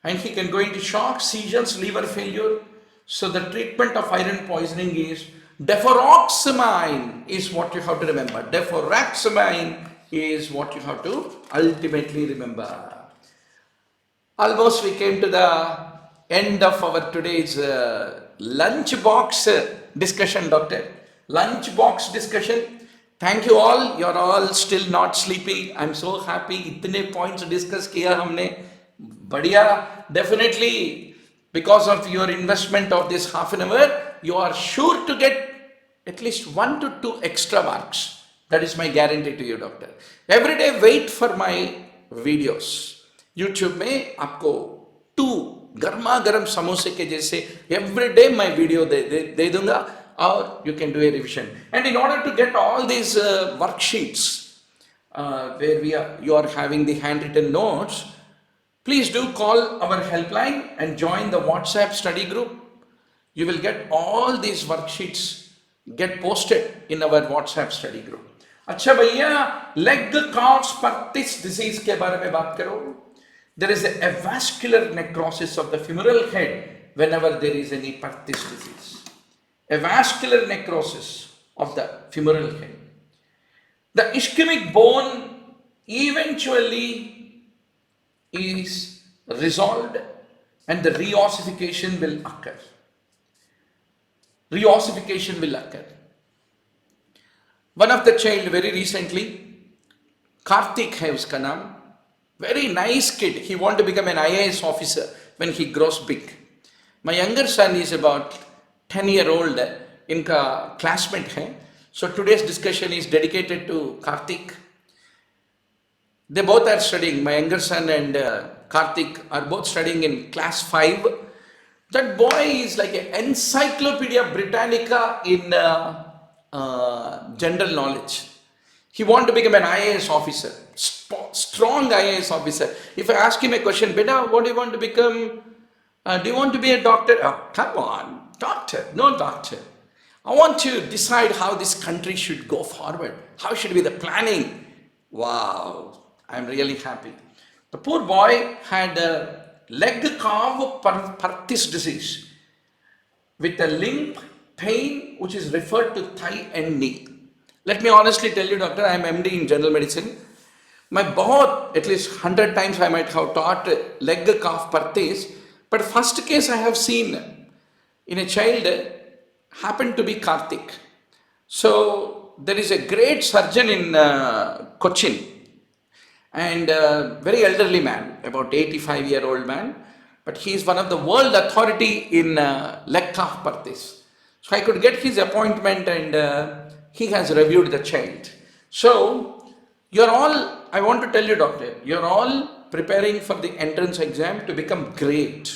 And he can go into shock, seizures, liver failure. So the treatment of iron poisoning is deferoxamine is what you have to remember. Deferoxamine is what you have to ultimately remember. Almost we came to the end of our today's lunch box discussion, doctor. Lunch box discussion. Thank you all. You're all still not sleepy. I'm so happy. इतने points discuss किया हमने. बढ़िया. Definitely, because of your investment of this half an hour, you are sure to get at least 1 to 2 extra marks. That is my guarantee to you, doctor. Every day wait for my videos. YouTube में आपको 2 गर्मा गर्म समोसे के जैसे every day my video दे दूंगा, or you can do a revision. And in order to get all these worksheets where you are having the handwritten notes, please do call our helpline and join the WhatsApp study group. You will get all these worksheets get posted in our WhatsApp study group. अच्छा भैया, leg cause Purpura disease के बारे में बात करो. There is a vascular necrosis of the femoral head whenever there is any Purpura disease. A vascular necrosis of the femoral head. The ischemic bone eventually is resolved and the reossification will occur. Reossification will occur. One of the child very recently, Karthik hai uska naam, very nice kid. He want to become an IAS officer when he grows big. My younger son is about 10-year-old, inka classmate hai. So today's discussion is dedicated to Karthik. They both are studying, my younger son and Karthik are both studying in class 5. That boy is like an Encyclopedia Britannica in general knowledge. He wants to become an IAS officer, strong IAS officer. If I ask him a question, Beta, what do you want to become? Do you want to be a doctor? Oh, come on, doctor, no doctor. I want to decide how this country should go forward. How should be the planning? Wow, I'm really happy. The poor boy had a leg calf Purpura disease with a limp pain which is referred to thigh and knee. Let me honestly tell you, doctor, I am MD in general medicine. My both, at least 100 times I might have taught leg calf Purpura, but first case I have seen in a child happened to be Karthik. So there is a great surgeon in Cochin, and very elderly man, about 85-year-old man, but he is one of the world authority in leg calf Purpura. So I could get his appointment, and he has reviewed the child. So you're all, I want to tell you, doctor, you're all preparing for the entrance exam to become great,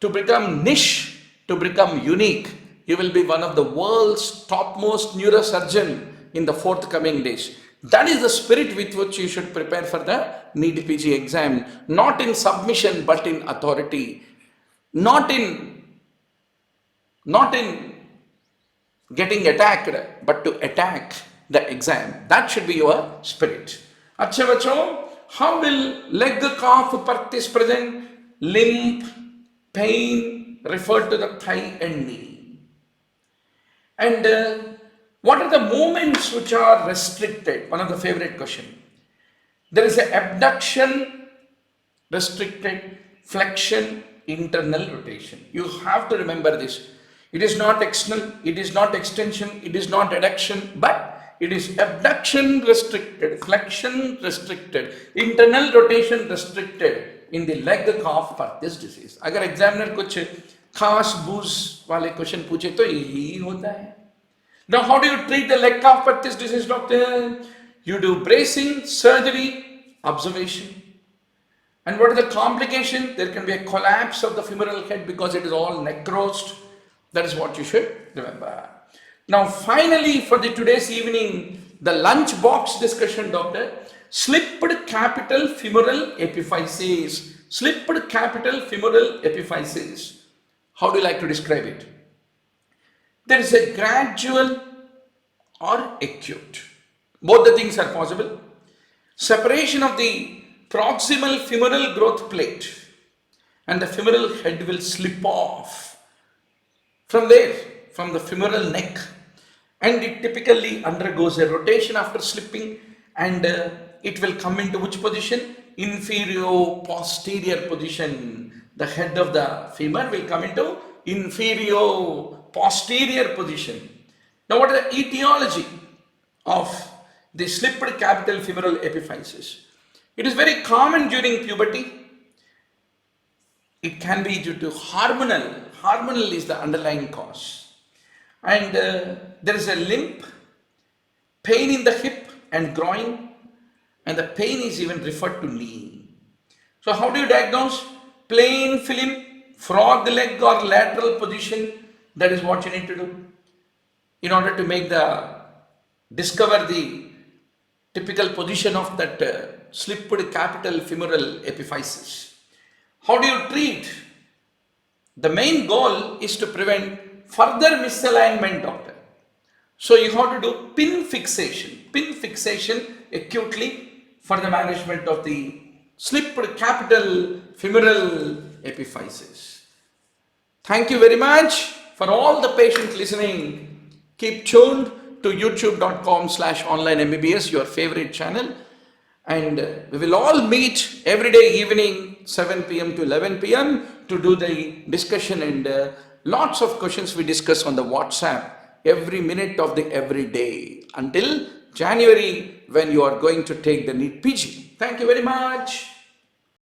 to become niche, to become unique. You will be one of the world's topmost neurosurgeon in the forthcoming days. That is the spirit with which you should prepare for the NEET PG exam. Not in submission, but in authority. Not in getting attacked, but to attack the exam. That should be your spirit. Achha bacho, how will leg calf Purpura present? Limp, pain, referred to the thigh and knee. And what are the movements which are restricted? One of the favorite question. There is an abduction, restricted, flexion, internal rotation. You have to remember this. It is not external, it is not extension, it is not adduction, but it is abduction restricted, flexion restricted, internal rotation restricted in the leg calf Purpura disease. अगर examiner कुछ खास booze वाले question पूछे तो यही होता है. Now, how do you treat the leg calf Purpura disease, doctor? You do bracing, surgery, observation. And what is the complication? There can be a collapse of the femoral head because it is all necrosed. That is what you should remember. Now, finally, for the today's evening, the lunch box discussion, doctor. Slippered capital femoral epiphysis. Slippered capital femoral epiphysis. How do you like to describe it? There is a gradual or acute. Both the things are possible. Separation of the proximal femoral growth plate and the femoral head will slip off from there, from the femoral neck, and it typically undergoes a rotation after slipping, and it will come into which position? Inferior posterior position. The head of the femur will come into inferior posterior position. Now, what is the etiology of the slippered capital femoral epiphysis? It is very common during puberty. It can be due to hormonal. Hormonal is the underlying cause. And there is a limp, pain in the hip and groin, and the pain is even referred to knee. So how do you diagnose? Plain film, frog leg or lateral position. That is what you need to do in order to discover the typical position of that slippered capital femoral epiphysis. How do you treat? The main goal is to prevent further misalignment, doctor. So you have to do pin fixation acutely for the management of the slippered capital femoral epiphysis. Thank you very much for all the patients listening. Keep tuned to youtube.com/onlinembbs, your favorite channel. And we will all meet every day evening 7 p.m. to 11 p.m. to do the discussion, and lots of questions we discuss on the WhatsApp every minute of the every day until January when you are going to take the NEET PG. Thank you very much.